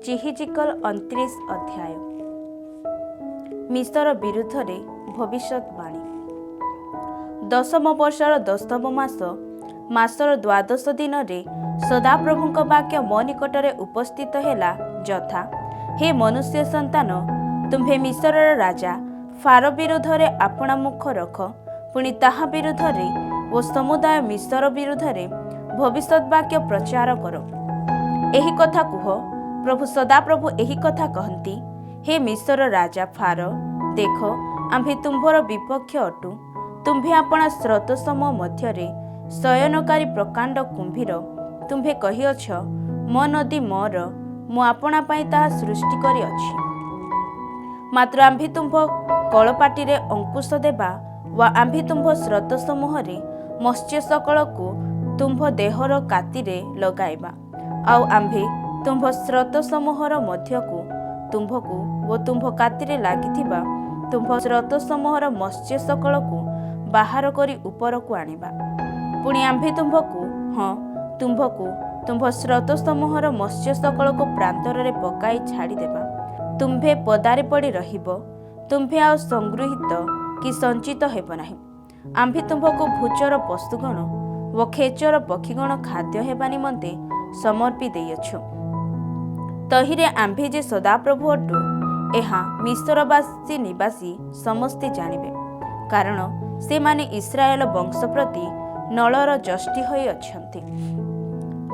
जिहिजिकल 29 अध्याय। मिस्र विरुद्ध रे भविष्यवाणी। 10 वर्षर 10 मासर 12 दिन रे सदाप्रभुक वाक्य मो निकटरे उपस्थित हेला यथा, हे मनुष्य संतान, तुम्भे मिस्रर राजा फारो विरुद्ध रे आपणा मुख रख, पुणी ताहा विरुद्ध रे ओ समुदाय मिस्र विरुद्ध रे भविष्यत वाक्य प्रचार करो। एही कथा कुह, प्रभु सदाप्रभु एही कथा कहती, हे मिस्र राजा फारो, देख आम्भे तुम्भर विपक्ष अटु। तुम्भे आपणा स्रोत समूह मध्यरे शयनकारी प्रकांड कुंभीर, तुम्भे कहिअछ, मो नदी मोर, मु आपणा पाई ताहा सृष्टि करी अछि। मात्र आम्भे तुम्भ कळपाटी रे अंकुश देबा वा आम्भे तुम्भ स्रोत समूह रे मत्स्य सकलकु तुम्भ देहर कातिरे लगाइबा, आउ आम्भे तुम्भ स्रोत समूहर मध्यकु तुम्भकु ओ तुम्भ कातिरे लागिथिबा तुम्भ स्रोत समूहर मत्स्य सकलकु बाहर करी उपरकु आनिबा। पुणी आम्भे तुम्भकु तुम्भकु तुम्भ स्रोत समूहर मत्स्य सकलकु प्रांतर रे पकाई छाड़ी देबा। तुम्भे पदारे पड़ी रहिबो, तुम्भे आउ संगृहित कि संचित हेब नाही। आम्भे तुम्भकु भूचर पशुगण व खेचर पक्षीगण खाद्य हेबा निमंते समर्पी देइअछु। तहिरे आम्भे जे सदाप्रभु अटु, एहा मिस्रवासी निवासी समस्ते जानिबे, कारण से माने इस्राएल वंश प्रति नलर जष्टि होई अछंती।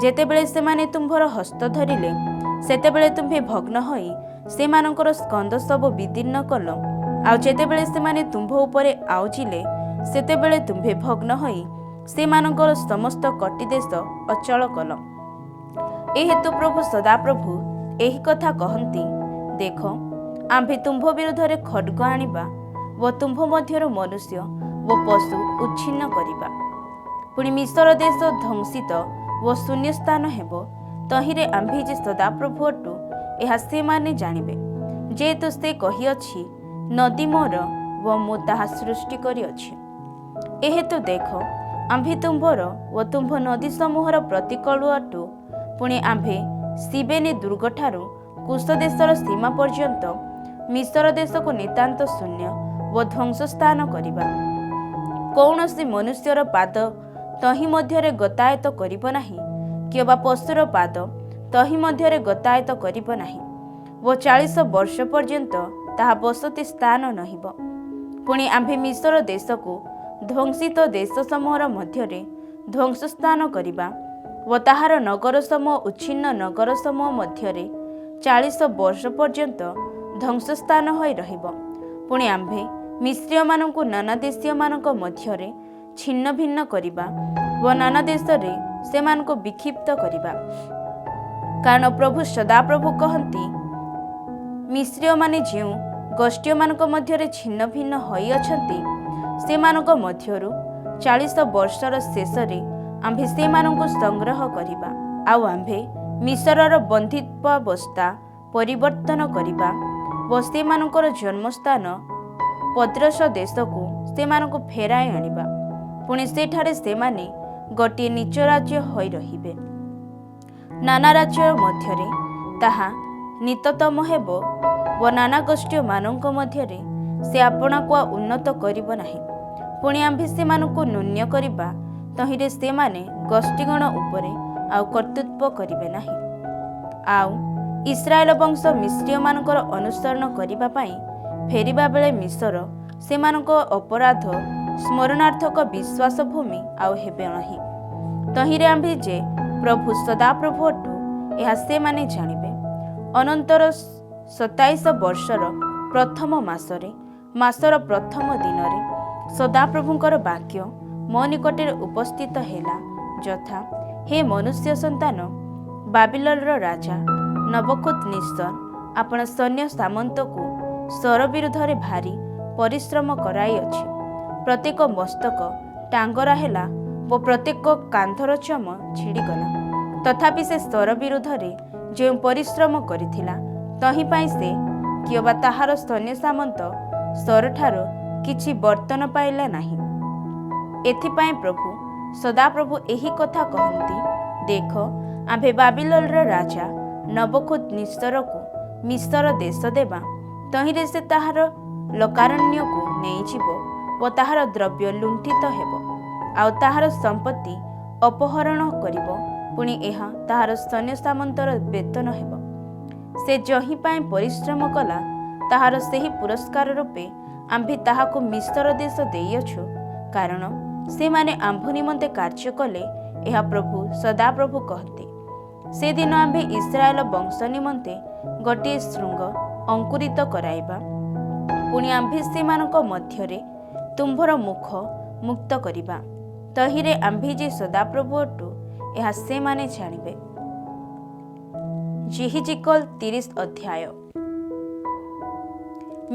जेतेबेले से माने तुम्भर हस्त धरिले, सेतेबेले तुम्भे भग्न होई सेमानकर स्कंद सब विदीर्ण कल, आउ जेतेबेले से माने तुम्भ उपरे आउजिले, सेतेबेले तुम्भे भग्न होई सेमानकर समस्त कटी देश अचल कल। ए हेतु प्रभु सदाप्रभु एही कथा कहती, देख आम्भे तुम्भ विरुद्ध रे खड्ग आनिबा व तुम्भ मध्यरु मनुष्य व पशु उच्छिन्न करिबा। पुणी मिस्र देश ध्वंसित व शून्य स्थान हेबो। तहिरे आम्भे जे सदाप्रभु अटु, एहा से माने जानिबे, जेहेतु से कहिअछि, नदी मोर व मु ताहा सृष्टि करी अछि। ए हेतु देख आम्भे तुम्भर व तुम्भ नदी समूहर प्रतिकलु अटु। पुणी आम्भे सिबेनी दुर्गठारु कुश देशर सीमा पर्यंत मिस्र देश को नितांत शून्य व ध्वंस स्थान करिबा। कौनसी मनुष्यर पाद तहि मध्यरे गतायत करिब नाही, किबा पशुर पाद तहि मध्यरे गतायत करिब नाही, व 40 वर्ष पर्यंत ताहा बसति स्थान नहिब। पुणी आम्भे मिस्र देश को ध्वंसित देश समूहर मध्यरे ध्वंस स्थान करिबा व ताहार नगर समूह उच्छिन्न नगर समूह मध्यरे 40 वर्ष पर्यंत ध्वंस स्थान होई रहिब। पुणी आम्भे मिस्रीय मानकु नाना देशीय मानक मध्यरे छिन्न भिन्न करिबा व नाना देशरे सेमानकु विक्षिप्त करिबा। कारण प्रभु सदाप्रभु कहती, मिस्रीय माने जेउ गोष्ठी मानक मध्यरे छिन्न भिन्न होई अछंती, सेमानक मध्यरु 40 वर्षर शेषरे आम्भे सेमानकु संग्रह करिबा, आउ आम्भे मिस्रर बंधित्वावस्था परिवर्तन करिबा व सेमानकर जन्मस्थान पद्रश देशकु सेमानकु फेराई आनिबा। पुणी सेठारे सेमाने गोटिए नीच राज्य होई रहिबे। नाना राज्य मध्यरे ताहा निततम हेबो व नाना गोष्ठी मानक मध्यरे से आपणाको उन्नत करिब नाही। पुणी आम्भे सेमानकु न्यून्य करिबा, तहिरे सेमाने गोष्ठीगण उपरे आउ कर्तृत्व करिबे नाही। आउ इस्राएल वंश मिस्रीय मानकर अनुसरण करिबा पाई फेरिबा बेले मिस्र सेमानक अपराध स्मरणार्थक विश्वास भूमि आउ हेबे नाही। तहिरे आम्भे जे प्रभु सदाप्रभु अटु, एहा सेमाने जानिबे। अनंतर 27 वर्षर प्रथम मासरे मासर प्रथम दिनरे सदाप्रभुंकर वाक्य मो निकटरे उपस्थित हेला यथा, हे मनुष्य संतान, बाबिलोनर राजा नबुकदनेस्सर आपण सैन्य सामंत को स्वर विरुद्ध रे भारी परिश्रम कराई अछि। प्रत्येक मस्तक टांगरा हेला व प्रत्येक कांधर चम छिड़ीगला। तथापि से स्वर विरुद्ध रे जे परिश्रम करिथिला, तहि पाई से किबा ताहार सैन्य सामंत स्वर ठारो किछि बर्तन पाइला नाही। एथिपाई प्रभु सदाप्रभु एही कथा कहती, देख आम्भे बाबिलोनर राजा ନବୁକଦ୍ନେସ୍ସରକୁ ମିସ୍ର ଦେଶ ଦେବା, ତହିଁରେ ସେ ତାହାର ଲୋକାରଣ୍ୟକୁ ନେଇଯିବ ଓ ତାହାର ଦ୍ରବ୍ୟ ଲୁଣ୍ଠିତ ହେବ, ଆଉ ତାହାର ସମ୍ପତ୍ତି ଅପହରଣ କରିବ। ପୁଣି ଏହା ତାହାର ସୈନ୍ୟ ସାମନ୍ତର ବେତନ ହେବ। ସେ ଯହିଁ ପାଇଁ ପରିଶ୍ରମ କଲା, ତାହାର ସେହି ପୁରସ୍କାର ରୂପେ ଆମ୍ଭେ ତାହାକୁ ମିସ୍ର ଦେଶ ଦେଇଅଛୁ, କାରଣ ସେମାନେ ଆମ୍ଭ ନିମନ୍ତେ କାର୍ଯ୍ୟ କଲେ, ଏହା ପ୍ରଭୁ ସଦାପ୍ରଭୁ କହନ୍ତି। ସେଦିନ ଆମ୍ଭେ ଇସ୍ରାଏଲ ବଂଶ ନିମନ୍ତେ ଗୋଟିଏ ଶୃଙ୍ଗ ଅଙ୍କୁରିତ କରାଇବା। ପୁଣି ଆମ୍ଭେ ସେମାନଙ୍କ ମଧ୍ୟରେ ତୁମ୍ଭର ମୁଖ ମୁକ୍ତ କରିବା, ତହିଁରେ ଆମ୍ଭେ ଯେ ସଦାପ୍ରଭୁ ଅଟୁ, ଏହା ସେମାନେ ଜାଣିବେ। ଯେହିଜିକଲ୍ 30 ଅଧ୍ୟାୟ।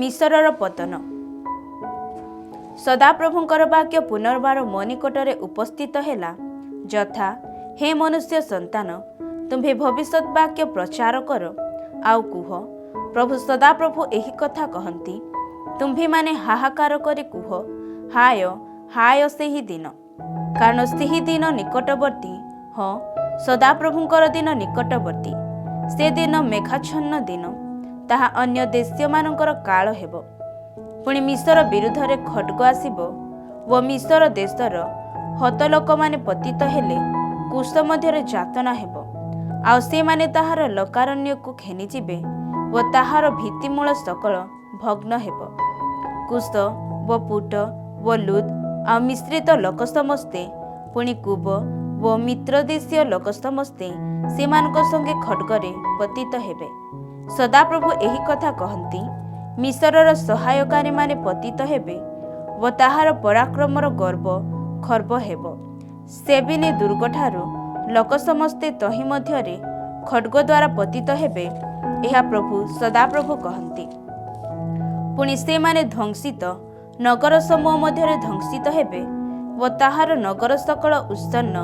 ମିସ୍ରର ପତନ। ସଦାପ୍ରଭୁଙ୍କର ବାକ୍ୟ ପୁନର୍ବାର ମୋ ନିକଟରେ ଉପସ୍ଥିତ ହେଲା, ଯଥା, ହେ ମନୁଷ୍ୟ ସନ୍ତାନ, ତୁମ୍ଭେ ଭବିଷ୍ୟତ୍ ବାକ୍ୟ ପ୍ରଚାର କର, ଆଉ କୁହ, ପ୍ରଭୁ ସଦାପ୍ରଭୁ ଏହି କଥା କହନ୍ତି। ତୁମ୍ଭେମାନେ ହାହାକାର କରି କୁହ, ହାୟ ହାୟ ସେହି ଦିନ, କାରଣ ସେହି ଦିନ ନିକଟବର୍ତ୍ତୀ। ହଁ, ସଦାପ୍ରଭୁଙ୍କର ଦିନ ନିକଟବର୍ତ୍ତୀ। ସେ ଦିନ ମେଘାଚ୍ଛନ୍ନ ଦିନ, ତାହା ଅନ୍ୟ ଦେଶୀୟମାନଙ୍କର କାଳ ହେବ। ପୁଣି ମିସ୍ର ବିରୁଦ୍ଧରେ ଖड्ग ଆସିବ ଓ ମିସ୍ର ଦେଶର ହତ ଲୋକମାନେ ପତିତ ହେଲେ କୁଶ ମଧ୍ୟରେ ଯାତନା ହେବ, ଆଉ ସେମାନେ ତାହାର ଲୋକାରଣ୍ୟକୁ ଘେନିଯିବେ ଓ ତାହାର ଭିତ୍ତିମୂଳ ସକଳ ଭଗ୍ନ ହେବ। କୁଶ ଓ ପୁଟ ଓ ଲୁଦ୍ ଆଉ ମିଶ୍ରିତ ଲୋକ ସମସ୍ତେ, ପୁଣି କୁବ ଓ ମିତ୍ରଦେଶୀୟ ଲୋକ ସମସ୍ତେ ସେମାନଙ୍କ ସଙ୍ଗେ ଖड्गରେ ପତିତ ହେବେ। ସଦାପ୍ରଭୁ ଏହି କଥା କହନ୍ତି। ମିସ୍ରର ସହାୟକାରୀମାନେ ପତିତ ହେବେ ଓ ତାହାର ପରାକ୍ରମର ଗର୍ବ ଖର୍ବ ହେବ। ସେବିନି ଦୁର୍ଗଠାରୁ ଲୋକ ସମସ୍ତେ ତହିଁ ମଧ୍ୟରେ ଖड्ग ଦ୍ୱାରା ପତିତ ହେବେ, ଏହା ପ୍ରଭୁ ସଦାପ୍ରଭୁ କହନ୍ତି। ପୁଣି ସେମାନେ ଧ୍ୱଂସିତ ନଗର ସମୂହ ମଧ୍ୟରେ ଧ୍ୱଂସିତ ହେବେ ଓ ତାହାର ନଗର ସକଳ ଉତ୍ସନ୍ନ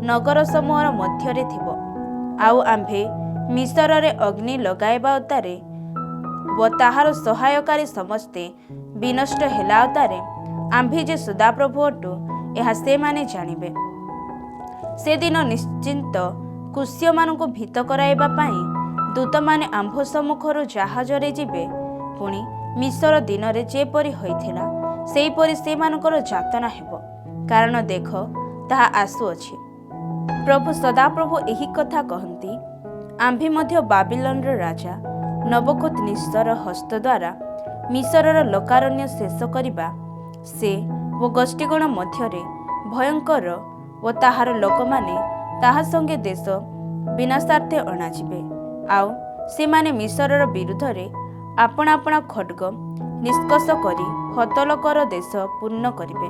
ନଗର ସମୂହର ମଧ୍ୟରେ ଥିବ। ଆଉ ଆମ୍ଭେ ମିସ୍ରରେ ଅଗ୍ନି ଲଗାଇବା ଉତ୍ତାରେ ଓ ତାହାର ସହାୟକାରୀ ସମସ୍ତେ ବିନଷ୍ଟ ହେଲା ଉତ୍ତାରେ ଆମ୍ଭେ ଯେ ସଦାପ୍ରଭୁ ଅଟୁ, ଏହା ସେମାନେ ଜାଣିବେ। ସେଦିନ ନିଶ୍ଚିନ୍ତ କୁଶ୍ୟମାନଙ୍କୁ ଭୀତ କରାଇବା ପାଇଁ ଦୂତମାନେ ଆମ୍ଭ ସମ୍ମୁଖରୁ ଜାହାଜରେ ଯିବେ। ପୁଣି ମିସ୍ର ଦିନରେ ଯେପରି ହୋଇଥିଲା, ସେହିପରି ସେମାନଙ୍କର ଯାତନା ହେବ, କାରଣ ଦେଖ, ତାହା ଆସୁଅଛି। ପ୍ରଭୁ ସଦାପ୍ରଭୁ ଏହି କଥା କହନ୍ତି। ଆମ୍ଭେ ମଧ୍ୟ ବାବିଲନର ରାଜା ନବୁକଦ୍ନେସ୍ସର ହସ୍ତ ଦ୍ୱାରା ମିସ୍ରର ଲୋକାରଣ୍ୟ ଶେଷ କରିବା। ସେ ଓ ଗୋଷ୍ଠୀଗଣ ମଧ୍ୟରେ ଭୟଙ୍କର ଓ ତାହାର ଲୋକମାନେ ତାହା ସଙ୍ଗେ ଦେଶ ବିନାଶାର୍ଥେ ଅଣାଯିବେ, ଆଉ ସେମାନେ ମିସ୍ରର ବିରୁଦ୍ଧରେ ଆପଣା ଆପଣା ଖड्ग ନିଷ୍କର୍ଷ କରି ହତଲୋକର ଦେଶ ପୂର୍ଣ୍ଣ କରିବେ।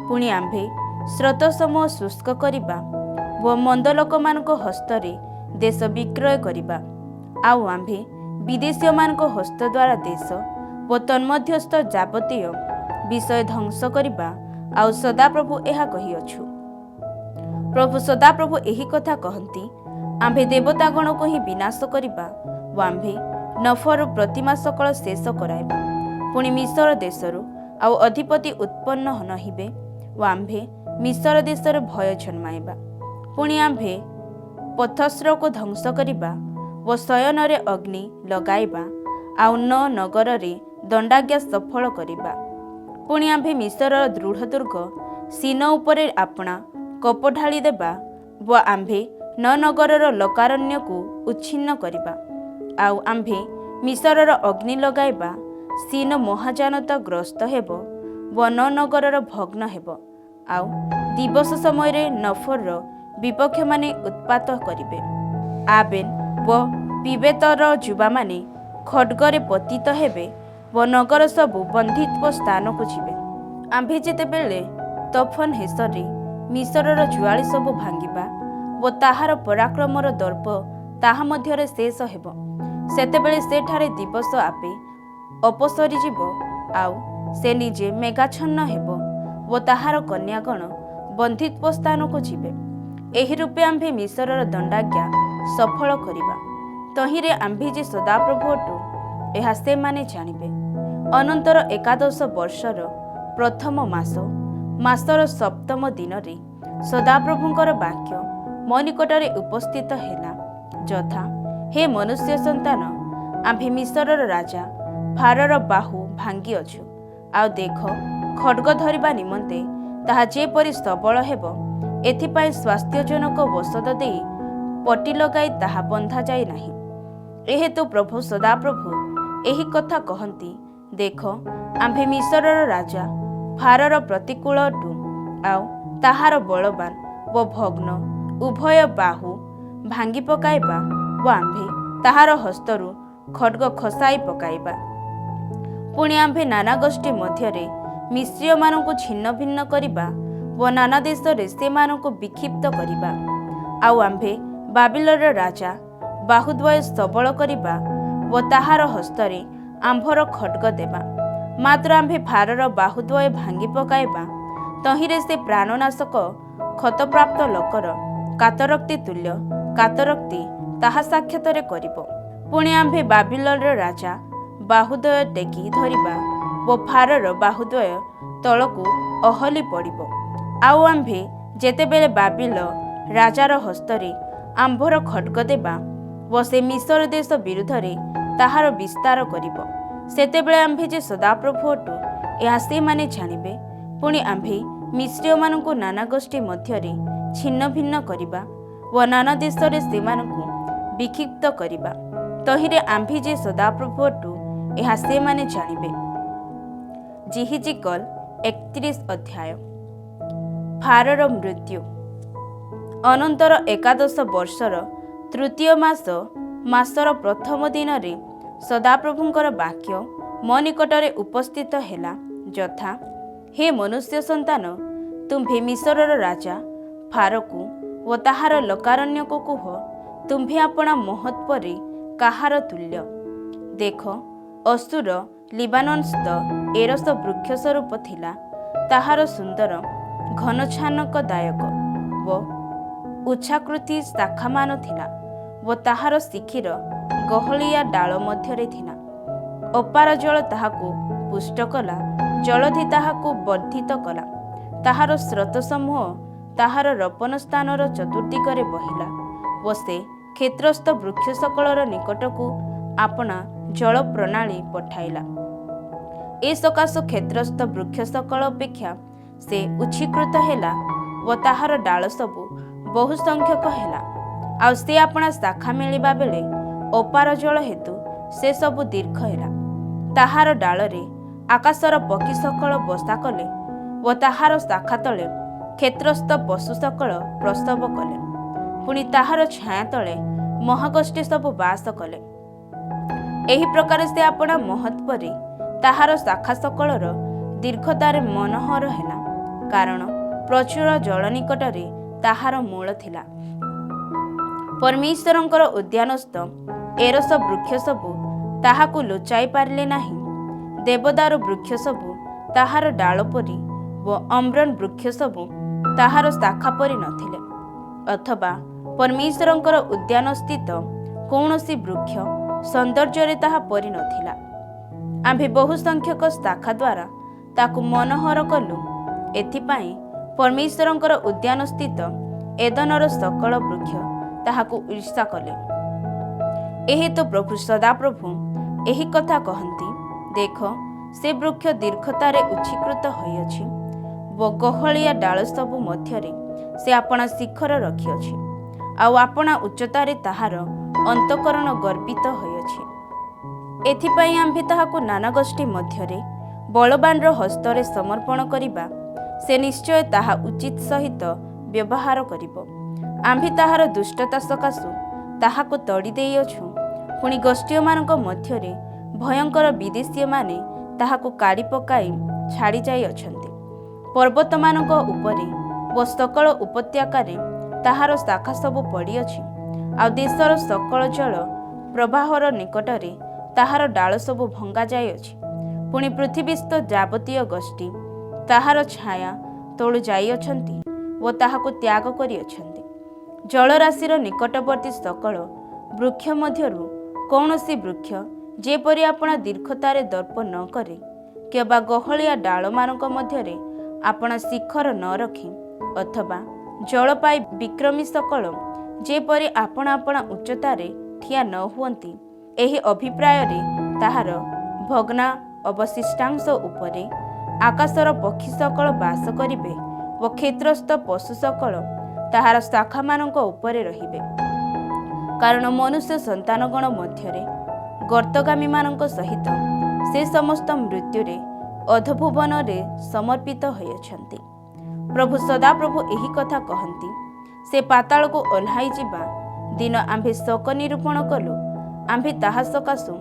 ପୁଣି ଆମ୍ଭେ ସ୍ରୋତ ସମୂହ ଶୁଷ୍କ କରିବା ଓ ମନ୍ଦ ଲୋକମାନଙ୍କ ହସ୍ତରେ ଦେଶ ବିକ୍ରୟ କରିବା, ଆଉ ଆମ୍ଭେ ବିଦେଶୀୟମାନଙ୍କ ହସ୍ତ ଦ୍ୱାରା ଦେଶ ଓ ତନ୍ମଧ୍ୟସ୍ଥ ଯାବତୀୟ ବିଷୟ ଧ୍ୱଂସ କରିବା। ଆଉ ସଦାପ୍ରଭୁ ଏହା କହିଅଛୁ। ପ୍ରଭୁ ସଦାପ୍ରଭୁ ଏହି କଥା କହନ୍ତି। ଆମ୍ଭେ ଦେବତାଗଣକୁ ହିଁ ବିନାଶ କରିବା ଓ ଆମ୍ଭେ ନଫରୁ ପ୍ରତିମା ସକଳ ଶେଷ କରାଇବା। ପୁଣି ମିସ୍ର ଦେଶରୁ ଆଉ ଅଧିପତି ଉତ୍ପନ୍ନ ନହିବେ ଓ ଆମ୍ଭେ ମିସ୍ର ଦେଶରେ ଭୟ ଜନ୍ମାଇବା। ପୁଣି ଆମ୍ଭେ ପଥସ୍ରକୁ ଧ୍ୱଂସ କରିବା ଓ ଶୟନରେ ଅଗ୍ନି ଲଗାଇବା, ଆଉ ନଗରରେ ଦଣ୍ଡାଜ୍ଞା ସଫଳ କରିବା। ପୁଣି ଆମ୍ଭେ ମିସ୍ରର ଦୃଢ଼ ଦୁର୍ଗ ସିନ ଉପରେ ଆପଣା କୋପ ଢାଳି ଦେବା ଓ ଆମ୍ଭେ ନଗରର ଲୋକାରଣ୍ୟକୁ ଉଚ୍ଛିନ୍ନ କରିବା, ଆଉ ଆମ୍ଭେ ମିସ୍ରର ଅଗ୍ନି ଲଗାଇବା। ସିନ ମହାଜନତାଗ୍ରସ୍ତ ହେବ ଓ ନଗରର ଭଗ୍ନ ହେବ, ଆଉ ଦିବସ ସମୟରେ ନଫର ବିପକ୍ଷମାନେ ଉତ୍ପାତ କରିବେ। ଆବେନ ଓ ପିବେତର ଯୁବାମାନେ ଖड्गରେ ପତିତ ହେବେ ଓ ନଗର ସବୁ ବନ୍ଦିତ୍ୱ ସ୍ଥାନକୁ ଯିବେ। ଆମ୍ଭେ ଯେତେବେଳେ ତୋଫନ ହେସରେ ମିସ୍ରର ଜୁଆଳି ସବୁ ଭାଙ୍ଗିବା ଓ ତାହାର ପରାକ୍ରମର ଦର୍ପ ତାହା ମଧ୍ୟରେ ଶେଷ ହେବ, ସେତେବେଳେ ସେଠାରେ ଦିବସ ଆପେ ଅପସରିଯିବ, ଆଉ ସେ ନିଜେ ମେଘାଚ୍ଛନ୍ନ ହେବ ଓ ତାହାର କନ୍ୟାଗଣ ବନ୍ଦିତ୍ୱ ସ୍ଥାନକୁ ଯିବେ। ଏହି ରୂପେ ଆମ୍ଭେ ମିସ୍ରର ଦଣ୍ଡାଜ୍ଞା ସଫଳ କରିବା, ତହିଁରେ ଆମ୍ଭେ ଯେ ସଦାପ୍ରଭୁ ଅଟୁ, ଏହା ସେମାନେ ଜାଣିବେ। ଅନନ୍ତର 11 ବର୍ଷର ପ୍ରଥମ ମାସର ସପ୍ତମ ଦିନରେ ସଦାପ୍ରଭୁଙ୍କର ବାକ୍ୟ ମୋ ନିକଟରେ ଉପସ୍ଥିତ ହେଲା, ଯଥା, हे ମନୁଷ୍ୟ ସନ୍ତାନ, ଆମ୍ଭେ ମିଶରର ରାଜା ଫାରୋର ବାହୁ ଭାଙ୍ଗିଅଛୁ। ଆଉ ଦେଖ, ଖଡ୍ଗ ଧରିବା ନିମନ୍ତେ ତାହା ଯେପରି ସବଳ ହେବ, ଏଥିପାଇଁ ସ୍ୱାସ୍ଥ୍ୟଜନକ ଔଷଧ ଦେଇ ପଟି ଲଗାଇ ତାହା ବନ୍ଧାଯାଇ ନାହିଁ। ଏହେତୁ ପ୍ରଭୁ ସଦାପ୍ରଭୁ ଏହି କଥା କହନ୍ତି, ଦେଖ, ଆମ୍ଭେ ମିଶରର ରାଜା ଫାରୋର ପ୍ରତିକୂଳ ଅଟୁ, ଆଉ ତାହାର ବଳବାନ ଓ ଭଗ୍ନ ଉଭୟ ବାହୁ ଭାଙ୍ଗି ପକାଇବା ଓ ଆମ୍ଭେ ତାହାର ହସ୍ତରୁ ଖଡ୍ଗ ଖସାଇ ପକାଇବା। ପୁଣି ଆମ୍ଭେ ନାନା ଗୋଷ୍ଠୀ ମଧ୍ୟରେ ମିଶ୍ରୀୟମାନଙ୍କୁ ଛିନ୍ନ ଭିନ୍ନ କରିବା ଓ ନାନା ଦେଶରେ ସେମାନଙ୍କୁ ବିକ୍ଷିପ୍ତ କରିବା। ଆଉ ଆମ୍ଭେ ବାବିଲର ରାଜା ବାହୁଦ୍ୱୟ ସବଳ କରିବା ଓ ତାହାର ହସ୍ତରେ ଆମ୍ଭର ଖଡ୍ଗ ଦେବା। ମାତ୍ର ଆମ୍ଭେ ଫାରୋର ବାହୁଦ୍ୱୟ ଭାଙ୍ଗି ପକାଇବା, ତହିଁରେ ସେ ପ୍ରାଣନାଶକ କ୍ଷତପ୍ରାପ୍ତ ଲୋକର କାତରକ୍ତି ତୁଲ୍ୟ କାତରକ୍ତି ତାହା ସାକ୍ଷାତରେ କରିବ। ପୁଣି ଆମ୍ଭେ ବାବିଲର ରାଜା ବାହୁଦ୍ୱୟ ଟେକି ଧରିବା ଓ ଫାରୋର ବାହୁଦ୍ୱୟ ତଳକୁ ଓହଳି ପଡ଼ିବ। ଆଉ ଆମ୍ଭେ ଯେତେବେଳେ ବାବିଲ ରାଜାର ହସ୍ତରେ ଆମ୍ଭର ଖଡ୍ଗ ଦେବା ଓ ସେ ମିଶର ଦେଶ ବିରୁଦ୍ଧରେ ତାହାର ବିସ୍ତାର କରିବ, ସେତେବେଳେ ଆମ୍ଭେ ଯେ ସଦାପ୍ରଭୁ ଅଟୁ, ଏହା ସେମାନେ ଜାଣିବେ। ପୁଣି ଆମ୍ଭେ ମିଶ୍ରୀୟମାନଙ୍କୁ ନାନା ଗୋଷ୍ଠୀ ମଧ୍ୟରେ ଛିନ୍ନ ଭିନ୍ନ କରିବା ଓ ନାନା ଦେଶରେ ସେମାନଙ୍କୁ ବିକ୍ଷିପ୍ତ କରିବା, ତହିଁରେ ଆମ୍ଭେ ଯେ ସଦାପ୍ରଭୁ ଅଟୁ, ଏହା ସେମାନେ ଜାଣିବେ। ଜିହିଜିକଲ୍ 31 ଅଧ୍ୟାୟ। ଫାରୋର ମୃତ୍ୟୁ। ଅନନ୍ତର 11 ବର୍ଷର ତୃତୀୟ ମାସର ପ୍ରଥମ ଦିନରେ ସଦାପ୍ରଭୁଙ୍କର ବାକ୍ୟ ମୋ ନିକଟରେ ଉପସ୍ଥିତ ହେଲା, ଯଥା, ହେ ମନୁଷ୍ୟ ସନ୍ତାନ, ତୁମ୍ଭେ ମିଶରର ରାଜା ଫାରୋକୁ ଓ ତାହାର ଲୋକାରଣ୍ୟକୁ କୁହ, ତୁମ୍ଭେ ଆପଣା ମହତ୍ପରେ କାହାର ତୁଲ୍ୟ? ଦେଖ, ଅଶୁର ଲିବାନୋନସ୍ଥ ଏରସ ବୃକ୍ଷ ସ୍ୱରୂପ ଥିଲା। ତାହାର ସୁନ୍ଦର ଘନଛାନକଦାୟକ ଓ ଉଚ୍ଚାକୃତି ଶାଖାମାନ ଥିଲା ଓ ତାହାର ଶିଖିର ଗହଳିଆ ଡାଳ ମଧ୍ୟରେ ଥିଲା। ଅପାର ଜଳ ତାହାକୁ ପୁଷ୍ଟ କଲା, ଜଳଧି ତାହାକୁ ବର୍ଦ୍ଧିତ କଲା। ତାହାର ସ୍ରୋତସମୂହ ତାହାର ରୋପଣ ସ୍ଥାନର ଚତୁର୍ଦିଗରେ ବହିଲା ଓ ସେ କ୍ଷେତ୍ରସ୍ଥ ବୃକ୍ଷ ସକଳର ନିକଟକୁ ଆପଣା ଜଳ ପ୍ରଣାଳୀ ପଠାଇଲା। ଏ ସକାଶୁ କ୍ଷେତ୍ରସ୍ଥ ବୃକ୍ଷ ସକଳ ଅପେକ୍ଷା ସେ ଉଚ୍ଚୀକୃତ ହେଲା ଓ ତାହାର ଡାଳ ସବୁ ବହୁ ସଂଖ୍ୟକ ହେଲା। ଆଉ ସେ ଆପଣା ଶାଖା ମେଳିବା ବେଳେ ଅପାର ଜଳ ହେତୁ ସେ ସବୁ ଦୀର୍ଘ ହେଲା। ତାହାର ଡାଳରେ ଆକାଶର ପକ୍ଷୀ ସକଳ ବସା କଲେ ଓ ତାହାର ଶାଖା ତଳେ କ୍ଷେତ୍ରସ୍ଥ ପଶୁ ସକଳ ପ୍ରସବ କଲେ। ପୁଣି ତାହାର ଛାୟା ତଳେ ମହାଗୋଷ୍ଠୀ ସବୁ ବାସ କଲେ। ଏହି ପ୍ରକାର ସେ ଆପଣା ମହତ୍ପରେ ତାହାର ଶାଖା ସକଳର ଦୀର୍ଘତାରେ ମନୋହର ହେଲା, କାରଣ ପ୍ରଚୁର ଜଳ ନିକଟରେ ତାହାର ମୂଳ ଥିଲା। ପରମେଶ୍ୱରଙ୍କର ଉଦ୍ୟାନସ୍ଥ ଏରସ ବୃକ୍ଷ ସବୁ ତାହାକୁ ଲୁଚାଇ ପାରିଲେ ନାହିଁ। ଦେବଦାରୁ ବୃକ୍ଷ ସବୁ ତାହାର ଡାଳ ପରି ଓ ଅମ୍ରୋନ ବୃକ୍ଷ ସବୁ ତାହାର ଶାଖା ପରି ନଥିଲେ, ଅଥବା ପରମେଶ୍ୱରଙ୍କର ଉଦ୍ୟାନସ୍ଥିତ କୌଣସି ବୃକ୍ଷ ସୌନ୍ଦର୍ଯ୍ୟରେ ତାହା ପରି ନଥିଲା। ଆମ୍ଭେ ବହୁ ସଂଖ୍ୟକ ଶାଖା ଦ୍ୱାରା ତାକୁ ମନୋହର କଲୁ। ଏଥିପାଇଁ ପରମେଶ୍ୱରଙ୍କର ଉଦ୍ୟାନସ୍ଥିତ ଏଦନର ସକଳ ବୃକ୍ଷ ତାହାକୁ ଈର୍ଷା କଲେ। ଏହେତୁ ପ୍ରଭୁ ସଦାପ୍ରଭୁ ଏହି କଥା କହନ୍ତି, ଦେଖ, ସେ ବୃକ୍ଷ ଦୀର୍ଘତାରେ ଉଚ୍ଚୀକୃତ ହୋଇଅଛି ଓ ଗହଳିଆ ଡାଳ ସବୁ ମଧ୍ୟରେ ସେ ଆପଣା ଶିଖର ରଖିଅଛି। ଆଉ ଆପଣା ଉଚ୍ଚତାରେ ତାହାର ଅନ୍ତଃକରଣ ଗର୍ବିତ ହୋଇଅଛି। ଏଥିପାଇଁ ଆମ୍ଭେ ତାହାକୁ ନାନା ଗୋଷ୍ଠୀ ମଧ୍ୟରେ ବଳବାନର ହସ୍ତରେ ସମର୍ପଣ କରିବା। ସେ ନିଶ୍ଚୟ ତାହା ଉଚିତ ସହିତ ବ୍ୟବହାର କରିବ। ଆମ୍ଭେ ତାହାର ଦୁଷ୍ଟତା ସକାଶୁ ତାହାକୁ ତଡ଼ି ଦେଇଅଛୁ। ପୁଣି ଗୋଷ୍ଠୀମାନଙ୍କ ମଧ୍ୟରେ ଭୟଙ୍କର ବିଦେଶୀୟମାନେ ତାହାକୁ କାଢ଼ି ପକାଇ ଛାଡ଼ି ଯାଇଅଛନ୍ତି। ପର୍ବତମାନଙ୍କ ଉପରେ ଓ ସକଳ ଉପତ୍ୟକାରେ ତାହାର ଶାଖା ସବୁ ପଡ଼ିଅଛି। ଆଉ ଦେଶର ସକଳ ଜଳ ପ୍ରବାହର ନିକଟରେ ତାହାର ଡାଳ ସବୁ ଭଙ୍ଗା ଯାଇଅଛି। ପୁଣି ପୃଥିବୀସ୍ଥ ଯାବତୀୟ ଗୋଷ୍ଠୀ ତାହାର ଛାୟା ତଳୁ ଯାଇଅଛନ୍ତି ଓ ତାହାକୁ ତ୍ୟାଗ କରିଅଛନ୍ତି। ଜଳରାଶିର ନିକଟବର୍ତ୍ତୀ ସକଳ ବୃକ୍ଷ ମଧ୍ୟରୁ କୌଣସି ବୃକ୍ଷ ଯେପରି ଆପଣା ଦୀର୍ଘତାରେ ଦର୍ପ ନ କରେ, କିମ୍ବା ଗହଳିଆ ଡାଳମାନଙ୍କ ମଧ୍ୟରେ ଆପଣା ଶିଖର ନ ରଖି, ଅଥବା ଜଳ ପାଇ ବିକ୍ରମୀ ସକଳ ଯେପରି ଆପଣା ଆପଣା ଉଚ୍ଚତାରେ ଠିଆ ନ ହୁଅନ୍ତି, ଏହି ଅଭିପ୍ରାୟରେ ତାହାର ଭଗ୍ନା ଅବଶିଷ୍ଟାଂଶ ଉପରେ ଆକାଶର ପକ୍ଷୀ ସକଳ ବାସ କରିବେ ଓ କ୍ଷେତ୍ରସ୍ଥ ପଶୁ ସକଳ ତାହାର ଶାଖାମାନଙ୍କ ଉପରେ ରହିବେ। କାରଣ ମନୁଷ୍ୟ ସନ୍ତାନଗଣ ମଧ୍ୟରେ ଗର୍ତ୍ତଗାମୀମାନଙ୍କ ସହିତ ସେ ସମସ୍ତ ମୃତ୍ୟୁରେ ଅଧୋଭୁବନରେ ସମର୍ପିତ ହୋଇଅଛନ୍ତି। ପ୍ରଭୁ ସଦାପ୍ରଭୁ ଏହି କଥା କହନ୍ତି। ସେ ପାତାଳକୁ ଓହ୍ଲାଇ ଯିବା ଦିନ ଆମ୍ଭେ ଶୋକ ନିରୂପଣ କଲୁ। ଆମ୍ଭେ ତାହା ସକାଶୁ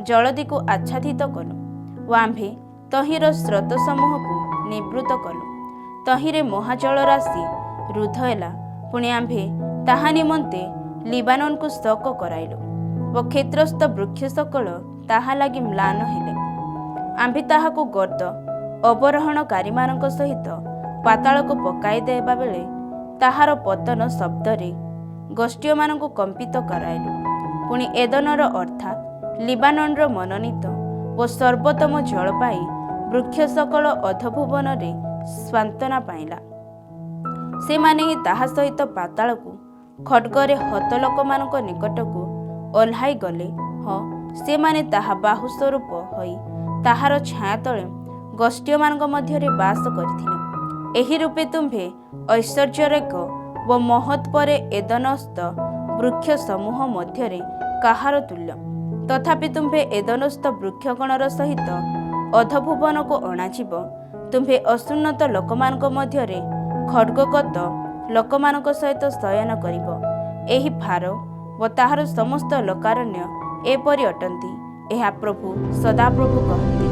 ଜଳଦିକୁ ଆଚ୍ଛାଦିତ କଲୁ ଓ ଆମ୍ଭେ ତହିଁର ସ୍ରୋତ ସମୂହକୁ ନିବୃତ୍ତ କଲୁ। ତହିଁରେ ମହାଜଳ ରାଶି ରୁଦ୍ଧ ହେଲା। ପୁଣି ଆମ୍ଭେ ତାହା ନିମନ୍ତେ ଲିବାନନକୁ ଶୋକ କରାଇଲୁ ଓ କ୍ଷେତ୍ରସ୍ଥ ବୃକ୍ଷ ସକଳ ତାହା ଲାଗି ମ୍ଳାନ ହେଲେ। ଆମ୍ଭେ ତାହାକୁ ଗର୍ଦ୍ଦ ଅବରୋହଣକାରୀମାନଙ୍କ ସହିତ ପାତାଳକୁ ପକାଇ ଦେବା ବେଳେ ତାହାର ପତନ ଶବ୍ଦରେ ଗୋଷ୍ଠୀମାନଙ୍କୁ କମ୍ପିତ କରାଇଲୁ। ପୁଣି ଏଦନର ଅର୍ଥାତ୍ ଲିବାନନର ମନୋନୀତ ଓ ସର୍ବୋତ୍ତମ ଜଳ ପାଇ ବୃକ୍ଷ ସକଳ ଅଧୋଭୁବନରେ ସାନ୍ତ୍ୱନା ପାଇଲା। ସେମାନେ ହିଁ ତାହା ସହିତ ପାତାଳକୁ ଖଡ୍ଗରେ ହତ ଲୋକମାନଙ୍କ ନିକଟକୁ ଓହ୍ଲାଇ ଗଲେ। ହଁ, ସେମାନେ ତାହା ବାହୁ ସ୍ୱରୂପ ହୋଇ ତାହାର ଛାୟା ତଳେ ଗୋଷ୍ଠୀମାନଙ୍କ ମଧ୍ୟରେ ବାସ କରିଥିଲେ। ଏହି ରୂପେ ତୁମ୍ଭେ ଐଶ୍ୱର୍ଯ୍ୟରେକ ଓ ମହତ୍ ପରେ ଏଦନସ୍ଥ ବୃକ୍ଷ ସମୂହ ମଧ୍ୟରେ କାହାର ତୁଲ୍ୟ? ତଥାପି ତୁମ୍ଭେ ଏଦନସ୍ଥ ବୃକ୍ଷଗଣର ସହିତ ଅଧୋଭୁବନକୁ ଅଣାଯିବ। ତୁମ୍ଭେ ଅସୁନ୍ନତ ଲୋକମାନଙ୍କ ମଧ୍ୟରେ ଖଡ୍ଗଗତ ଲୋକମାନଙ୍କ ସହିତ ଶୟନ କରିବ। ଏହି ଫାରୋ ଓ ତାହାର ସମସ୍ତ ଲୋକାରଣ୍ୟ ଏପରି ଅଟନ୍ତି। ଏହା ପ୍ରଭୁ ସଦାପ୍ରଭୁ କହନ୍ତି।